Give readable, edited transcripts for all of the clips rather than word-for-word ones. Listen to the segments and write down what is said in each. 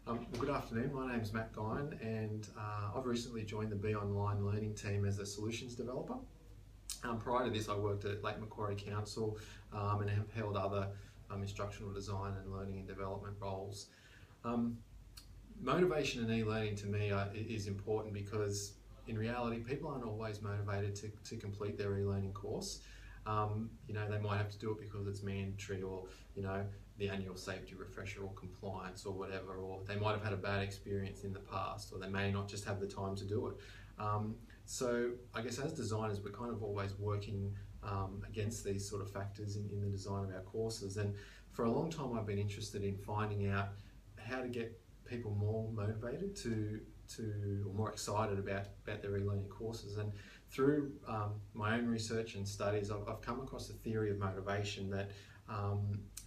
Well, good afternoon. My name is Matt Guyan, and I've recently joined the Online Learning team as a solutions developer. Prior to this, I worked at Lake Macquarie Council and have held other instructional design and learning and development roles. Motivation in e-learning to me is important because in reality, people aren't always motivated to complete their e-learning course. They might have to do it because it's mandatory, or the annual safety refresher or compliance or whatever, or they might have had a bad experience in the past, or they may not just have the time to do it. So I guess as designers, we're kind of always working against these sort of factors in the design of our courses. And for a long time, I've been interested in finding out how to get people more motivated or more excited about their e-learning courses. And through my own research and studies, I've come across a theory of motivation that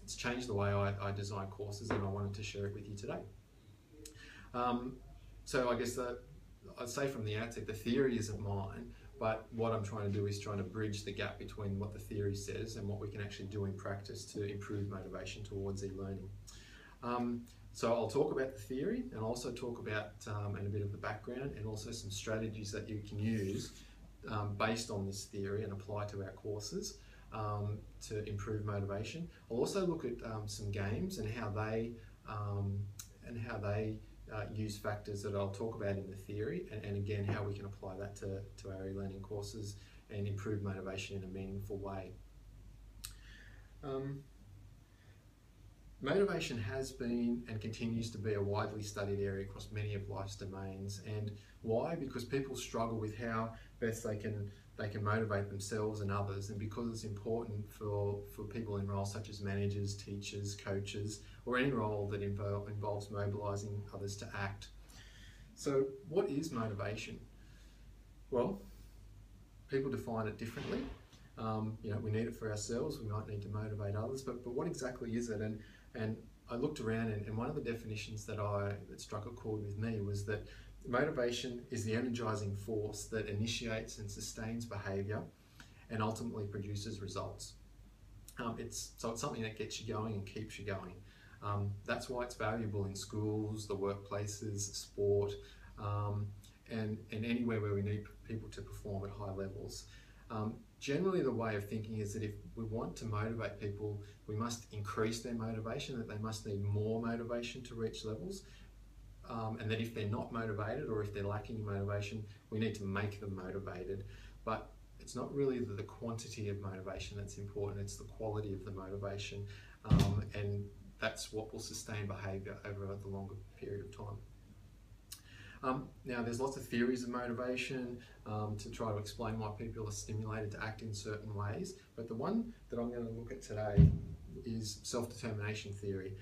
it's changed the way I design courses, and I wanted to share it with you today. So I guess I'd say from the outset, the theory isn't mine, but what I'm trying to do is trying to bridge the gap between what the theory says and what we can actually do in practice to improve motivation towards e-learning. So I'll talk about the theory, and also talk about and a bit of the background, and also some strategies that you can use based on this theory and apply to our courses to improve motivation. I'll also look at some games and how they use factors that I'll talk about in the theory, and again how we can apply that to our e-learning courses and improve motivation in a meaningful way. Motivation has been and continues to be a widely studied area across many of life's domains. And why? Because people struggle with how best they can motivate themselves and others, and because it's important for people in roles such as managers, teachers, coaches, or any role that involves mobilizing others to act. So what is motivation? Well, people define it differently. We need it for ourselves, we might need to motivate others, but what exactly is it? And I looked around, and one of the definitions that struck a chord with me was that motivation is the energizing force that initiates and sustains behavior and ultimately produces results. It's something that gets you going and keeps you going. That's why it's valuable in schools, the workplaces, sport, and anywhere where we need people to perform at high levels. Generally, the way of thinking is that if we want to motivate people, we must increase their motivation, that they must need more motivation to reach levels, and that if they're not motivated, or if they're lacking motivation, we need to make them motivated. But it's not really the quantity of motivation that's important, it's the quality of the motivation, and that's what will sustain behaviour over the longer period of time. Now, there's lots of theories of motivation to try to explain why people are stimulated to act in certain ways, but the one that I'm going to look at today is self-determination theory.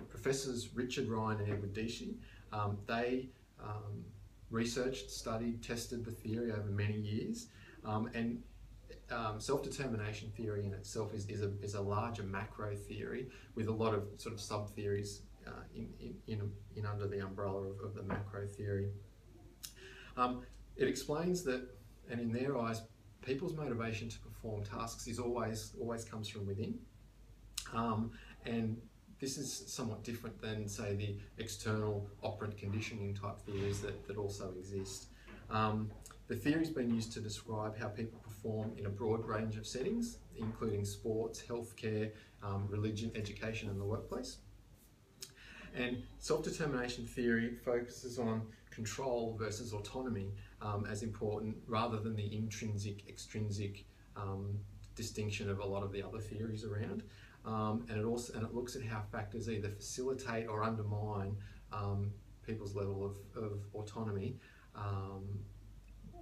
Professors Richard Ryan and Edward Deci, they researched, studied, tested the theory over many years, and self-determination theory in itself is a larger macro theory with a lot of sort of sub-theories in under the umbrella of the macro theory. It explains that, and in their eyes, people's motivation to perform tasks is always comes from within, and this is somewhat different than, say, the external operant conditioning type theories that also exist. The theory's been used to describe how people perform in a broad range of settings, including sports, healthcare, religion, education, and the workplace. And self-determination theory focuses on control versus autonomy as important, rather than the intrinsic-extrinsic distinction of a lot of the other theories around. And it looks at how factors either facilitate or undermine people's level of autonomy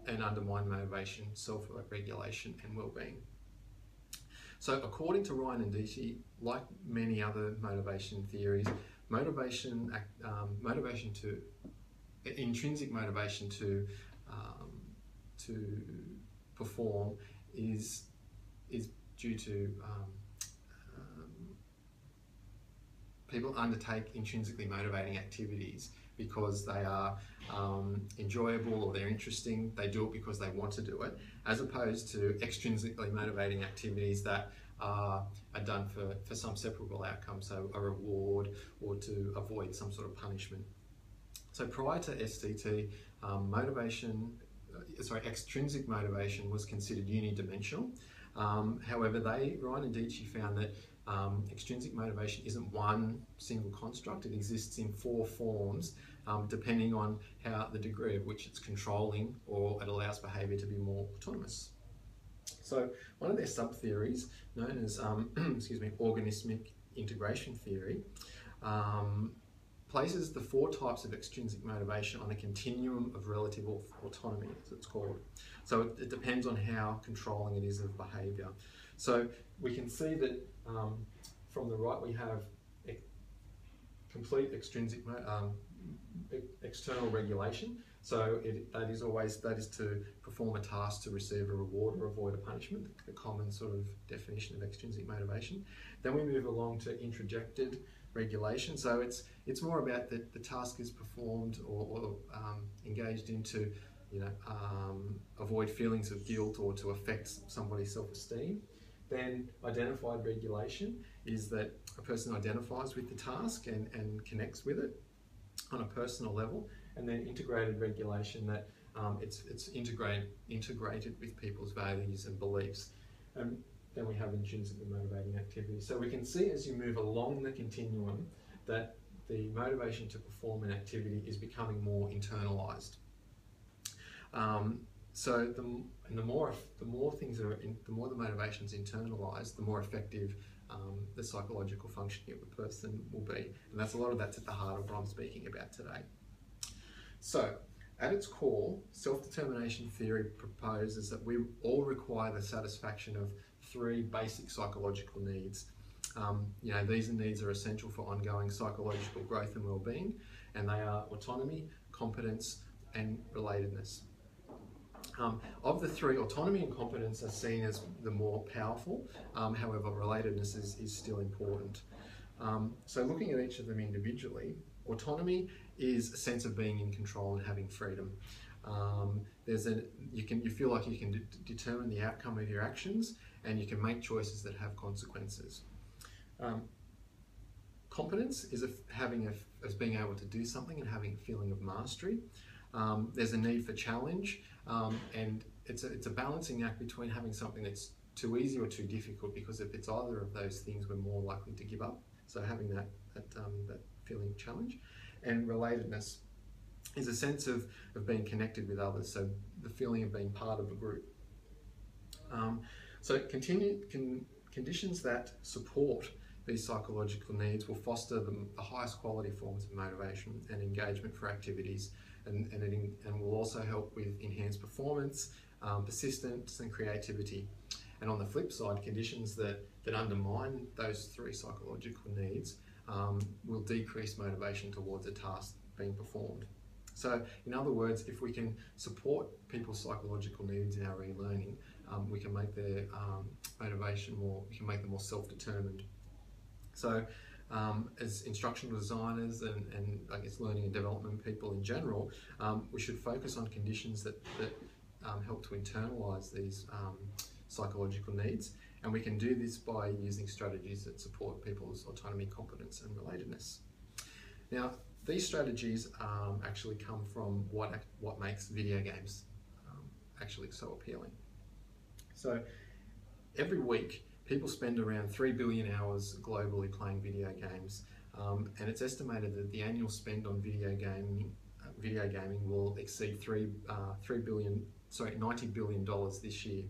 and undermine motivation, self-regulation, and well-being. So according to Ryan and Deci, like many other motivation theories, intrinsic motivation to perform is due to people undertake intrinsically motivating activities because they are enjoyable or they're interesting. They do it because they want to do it, as opposed to extrinsically motivating activities that are are done for some separable outcome, so a reward or to avoid some sort of punishment. So prior to STT, extrinsic motivation was considered unidimensional. However, Ryan and Dietschy found that extrinsic motivation isn't one single construct. It exists in 4 forms, depending on the degree of which it's controlling or it allows behaviour to be more autonomous. So one of their sub-theories, known as organismic integration theory, places the 4 types of extrinsic motivation on a continuum of relative autonomy, as it's called. So it depends on how controlling it is of behaviour. So we can see that from the right we have complete extrinsic external regulation. So that is to perform a task to receive a reward or avoid a punishment, the common sort of definition of extrinsic motivation. Then we move along to introjected regulation. So it's more about the task is performed or engaged into, avoid feelings of guilt or to affect somebody's self-esteem. Then identified regulation is that a person identifies with the task and connects with it on a personal level. And then integrated regulation, that it's integrated with people's values and beliefs. And then we have intrinsically motivating activity. So we can see as you move along the continuum that the motivation to perform an activity is becoming more internalized. So the more the more the motivation is internalized, the more effective the psychological functioning of the person will be. And that's a lot of that's at the heart of what I'm speaking about today. So, at its core, self-determination theory proposes that we all require the satisfaction of 3 basic psychological needs. These needs are essential for ongoing psychological growth and well-being, and they are autonomy, competence, and relatedness. Of the 3, autonomy and competence are seen as the more powerful. However, relatedness is still important. So looking at each of them individually, autonomy is a sense of being in control and having freedom. You feel like you can determine the outcome of your actions, and you can make choices that have consequences. Competence is as being able to do something and having a feeling of mastery. There's a need for challenge, and it's a balancing act between having something that's too easy or too difficult, because if it's either of those things, we're more likely to give up. So having that feeling of challenge. And relatedness is a sense of being connected with others, so the feeling of being part of a group. Conditions that support these psychological needs will foster the highest quality forms of motivation and engagement for activities, and will also help with enhanced performance, persistence and creativity. And on the flip side, conditions that undermine those 3 psychological needs will decrease motivation towards a task being performed. So, in other words, if we can support people's psychological needs in our e-learning, we can make their motivation we can make them more self-determined. So, as instructional designers and I guess learning and development people in general, we should focus on conditions that help to internalise these psychological needs. And we can do this by using strategies that support people's autonomy, competence, and relatedness. Now, these strategies actually come from what makes video games actually so appealing. So, every week, people spend around 3 billion hours globally playing video games, and it's estimated that the annual spend on video gaming will exceed $90 billion this year.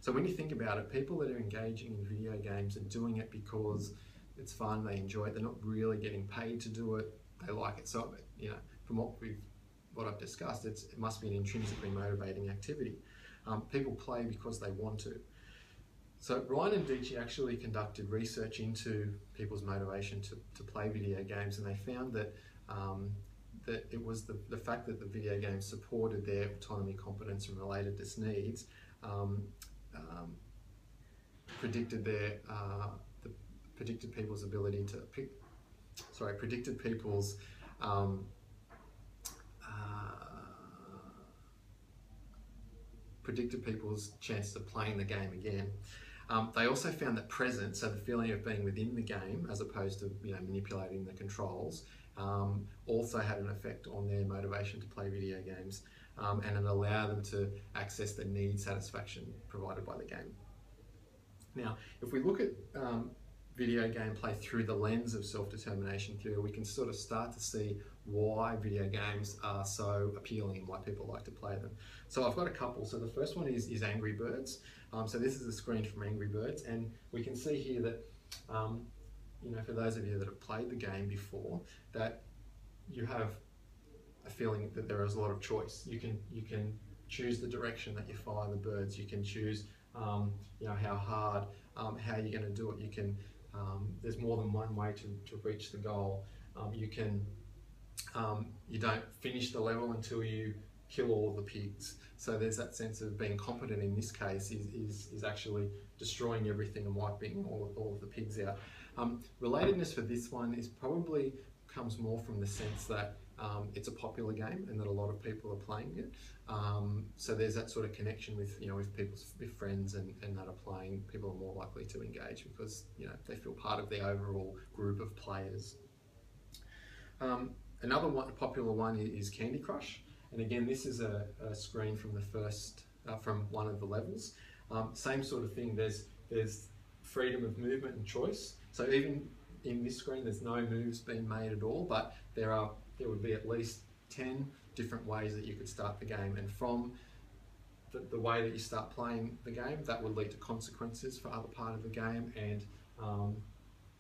So when you think about it, people that are engaging in video games are doing it because it's fun, they enjoy it, they're not really getting paid to do it, they like it. So, from what I've discussed, it must be an intrinsically motivating activity. People play because they want to. So Ryan and Dietschy actually conducted research into people's motivation to play video games, and they found that it was the fact that the video games supported their autonomy, competence, and relatedness needs predicted people's ability to predicted people's chances of playing the game again. They also found that presence, so the feeling of being within the game as opposed to manipulating the controls, also had an effect on their motivation to play video games, and it allowed them to access the need satisfaction provided by the game. Now, if we look at video gameplay through the lens of self-determination theory, we can sort of start to see why video games are so appealing and why people like to play them. So I've got a couple. So the first one is Angry Birds. So this is a screen from Angry Birds, and we can see here that, for those of you that have played the game before, that you have a feeling that there is a lot of choice. You can choose the direction that you fire the birds. You can choose, how hard, how you're going to do it. You can. There's more than one way to reach the goal. You don't finish the level until you kill all of the pigs. So there's that sense of being competent in this case is actually destroying everything and wiping all of the pigs out. Relatedness for this one probably comes more from the sense that it's a popular game and that a lot of people are playing it. So there's that sort of connection with with friends and that are playing. People are more likely to engage because they feel part of the overall group of players. Another popular one is Candy Crush, and again this is a screen from from one of the levels. Same sort of thing. There's freedom of movement and choice. So even in this screen, there's no moves being made at all, but there would be at least 10 different ways that you could start the game, and from the way that you start playing the game, that would lead to consequences for other part of the game, and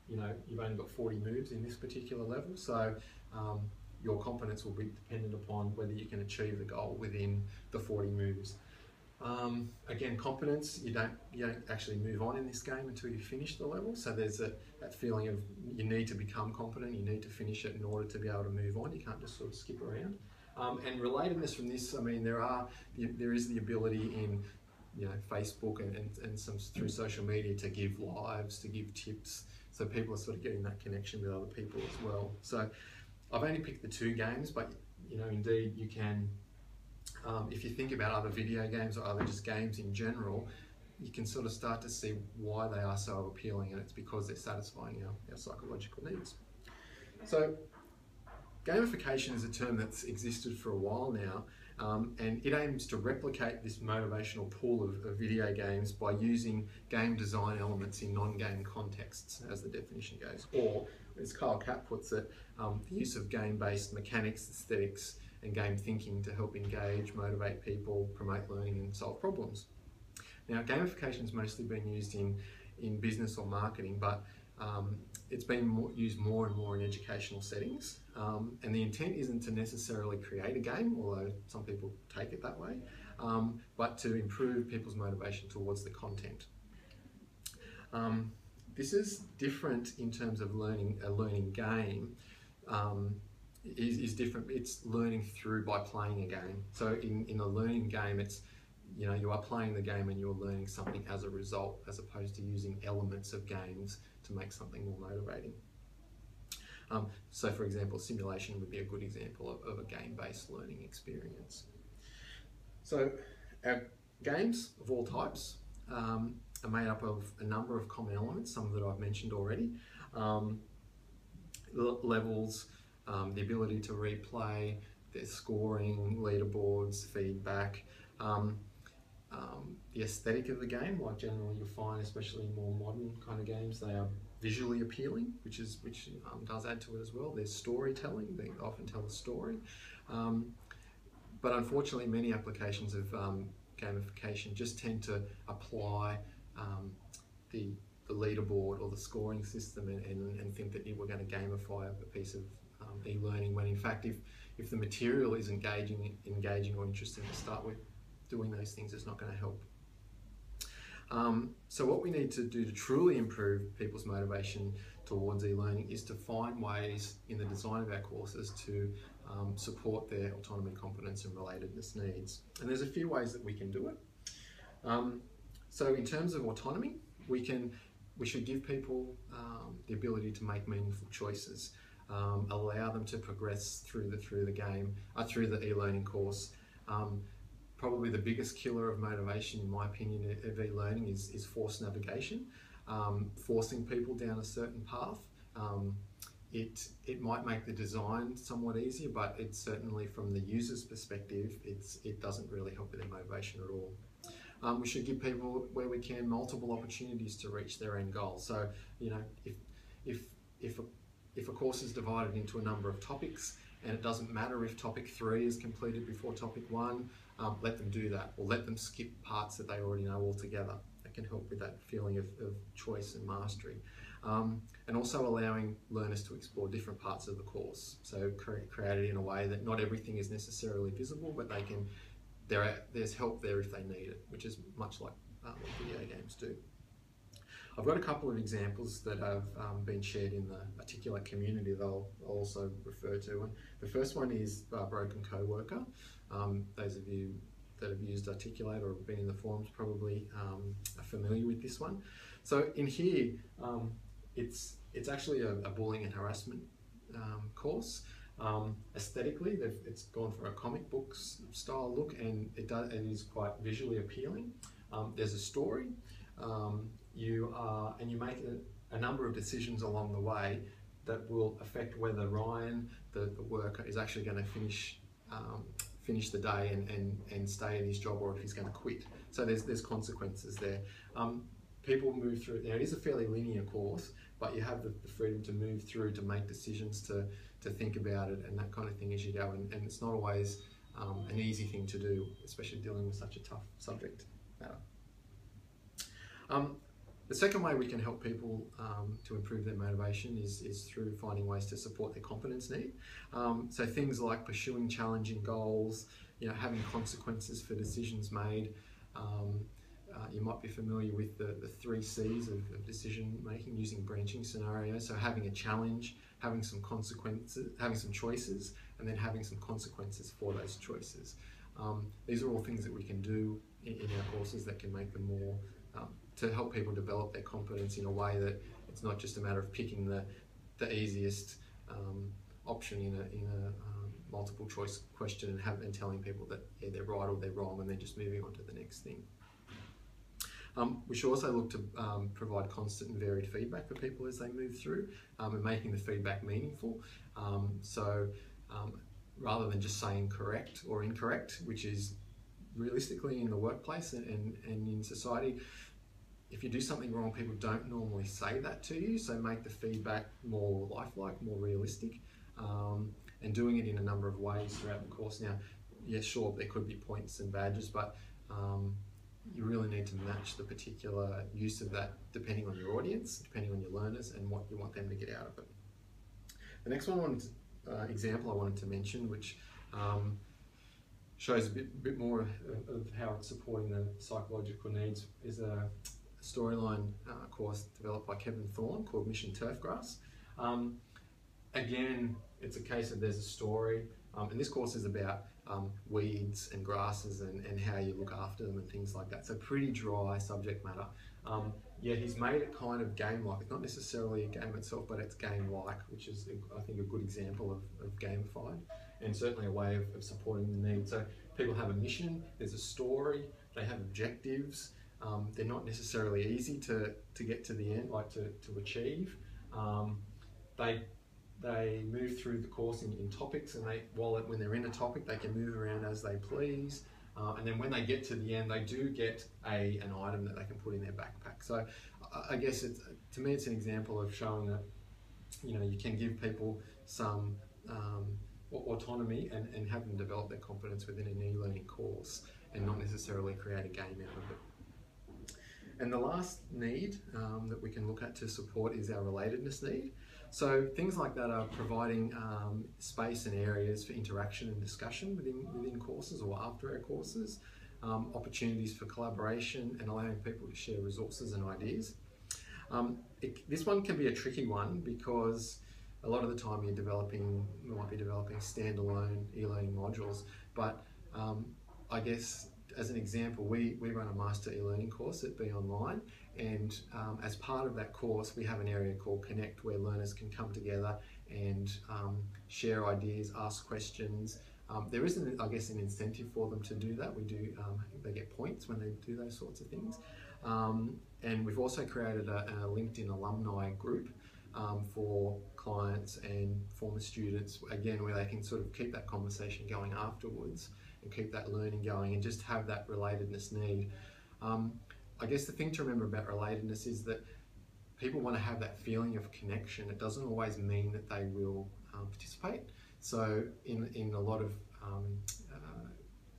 you've only got 40 moves in this particular level, so your competence will be dependent upon whether you can achieve the goal within the 40 moves. Again, competence, you don't actually move on in this game until you finish the level, so there's that feeling of you need to become competent, you need to finish it in order to be able to move on. You can't just sort of skip around. And relatedness from this, I mean, there is the ability in Facebook and some through social media to give lives, to give tips, so people are sort of getting that connection with other people as well. So I've only picked the 2 games, but indeed you can. If you think about other video games or other just games in general, you can sort of start to see why they are so appealing, and it's because they're satisfying our psychological needs. So gamification is a term that's existed for a while now, and it aims to replicate this motivational pool of video games by using game design elements in non-game contexts, as the definition goes. Or, as Kyle Catt puts it, the use of game-based mechanics, aesthetics, and game thinking to help engage, motivate people, promote learning, and solve problems. Now, gamification has mostly been used in business or marketing, but it's been used more and more in educational settings. And the intent isn't to necessarily create a game, although some people take it that way, but to improve people's motivation towards the content. This is different in terms of learning. A learning game is different. It's learning by playing a game. So in a learning game, it's you are playing the game and you're learning something as a result, as opposed to using elements of games to make something more motivating. So for example, simulation would be a good example of a game-based learning experience. So our games of all types are made up of a number of common elements, some that I've mentioned already. Levels, the ability to replay, there's scoring, leaderboards, feedback, the aesthetic of the game, like generally you'll find, especially in more modern kind of games, they are visually appealing, which does add to it as well. There's storytelling, they often tell a story. But unfortunately, many applications of gamification just tend to apply the leaderboard or the scoring system and think that we're going to gamify a piece of e-learning, when in fact if the material is engaging or interesting to start with, doing those things is not going to help. So what we need to do to truly improve people's motivation towards e-learning is to find ways in the design of our courses to support their autonomy, competence and relatedness needs. And there's a few ways that we can do it. So in terms of autonomy, we should give people the ability to make meaningful choices, allow them to progress through the e-learning course, Probably the biggest killer of motivation, in my opinion, of e-learning is forced navigation, forcing people down a certain path. It might make the design somewhat easier, but it's certainly from the user's perspective, it doesn't really help with their motivation at all. We should give people, where we can, multiple opportunities to reach their end goal. So, you know, if a course is divided into a number of topics, and it doesn't matter if topic 3 is completed before topic 1, let them do that, or let them skip parts that they already know altogether. That can help with that feeling of choice and mastery. And also allowing learners to explore different parts of the course. So create it in a way that not everything is necessarily visible, but they can, there's help there if they need it, which is much like what video games do. I've got a couple of examples that have been shared in the Articulate community that I'll also refer to. And the first one is Broken Coworker. Those of you that have used Articulate or been in the forums probably are familiar with this one. So in here, it's actually a bullying and harassment course. Aesthetically, it's gone for a comic books style look, and it is quite visually appealing. There's a story. You make a number of decisions along the way that will affect whether Ryan, the worker, is actually going to finish the day and stay in his job, or if he's going to quit. So there's consequences there. People move through. Now, it is a fairly linear course, but you have the freedom to move through, to make decisions, to think about it, and that kind of thing as you go. And it's not always an easy thing to do, especially dealing with such a tough subject matter. The second way we can help people to improve their motivation is through finding ways to support their competence need. So things like pursuing challenging goals, you know, having consequences for decisions made. You might be familiar with the 3 C's of decision making using branching scenarios. So having a challenge, having some consequences, having some choices, and then having some consequences for those choices. These are all things that we can do in our courses that can make them more to help people develop their competence in a way that it's not just a matter of picking the easiest option in a multiple choice question and telling people that they're right or they're wrong, and then just moving on to the next thing. We should also look to provide constant and varied feedback for people as they move through, and making the feedback meaningful. Rather than just saying correct or incorrect, which is realistically in the workplace and in society, if you do something wrong, people don't normally say that to you, so make the feedback more lifelike, more realistic, and doing it in a number of ways throughout the course. Now, yeah, sure, there could be points and badges, but you really need to match the particular use of that depending on your audience, depending on your learners, and what you want them to get out of it. The next example I wanted to mention, which shows a bit more of how it's supporting the psychological needs, is a storyline course developed by Kevin Thorne called Mission Turfgrass. Again, it's a case of there's a story, and this course is about weeds and grasses and how you look after them and things like that. So pretty dry subject matter. Yet he's made it kind of game-like. It's not necessarily a game itself, but it's game-like, which is, I think, a good example of gamified, and certainly a way of supporting the need. So people have a mission, there's a story, they have objectives. They're not necessarily easy to get to the end, like to achieve. They move through the course in topics, and when they're in a topic, they can move around as they please. And then when they get to the end, they do get an item that they can put in their backpack. So I guess to me, it's an example of showing that, you know, you can give people some autonomy and have them develop their competence within an e-learning course, and not necessarily create a game out of it. And the last need that we can look at to support is our relatedness need. So things like that are providing space and areas for interaction and discussion within courses or after our courses, opportunities for collaboration, and allowing people to share resources and ideas. This one can be a tricky one because a lot of the time we might be developing standalone e-learning modules, but I guess as an example, we run a master e-learning course at Be Online, and as part of that course we have an area called Connect, where learners can come together and share ideas, ask questions, There isn't, I guess, an incentive for them to do that. They get points when they do those sorts of things. And we've also created a LinkedIn alumni group for clients and former students, again, where they can sort of keep that conversation going afterwards and keep that learning going and just have that relatedness need. I guess the thing to remember about relatedness is that people want to have that feeling of connection. It doesn't always mean that they will participate. So in a lot of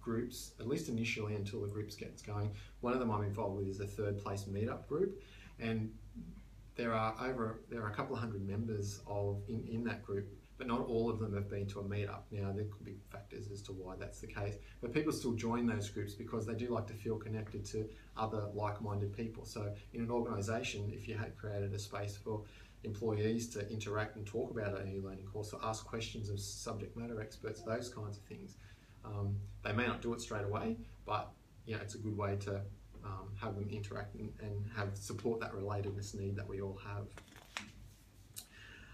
groups, at least initially until the groups gets going, one of them I'm involved with is a third place meetup group, and there are a couple of hundred members in that group, but not all of them have been to a meetup. Now there could be factors as to why that's the case, but people still join those groups because they do like to feel connected to other like-minded people. So in an organisation, if you had created a space for employees to interact and talk about an e-learning course or ask questions of subject matter experts, those kinds of things, they may not do it straight away, but it's a good way to have them interact and support that relatedness need that we all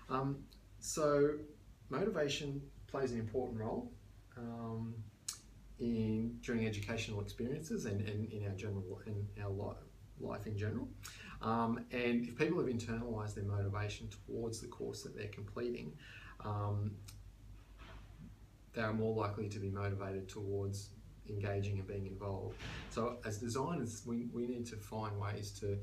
have. So motivation plays an important role during educational experiences and in our life in general. And if people have internalised their motivation towards the course that they're completing, they are more likely to be motivated towards engaging and being involved. So as designers, we need to find ways to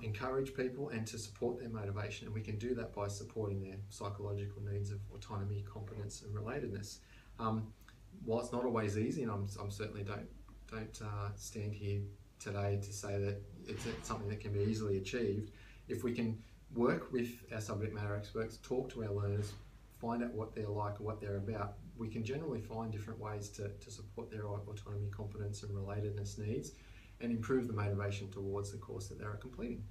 encourage people and to support their motivation, and we can do that by supporting their psychological needs of autonomy, competence and relatedness. While it's not always easy, and I'm certainly don't stand here today to say that it's something that can be easily achieved, if we can work with our subject matter experts, talk to our learners, find out what they're like or what they're about, we can generally find different ways to support their autonomy, competence and relatedness needs and improve the motivation towards the course that they're completing.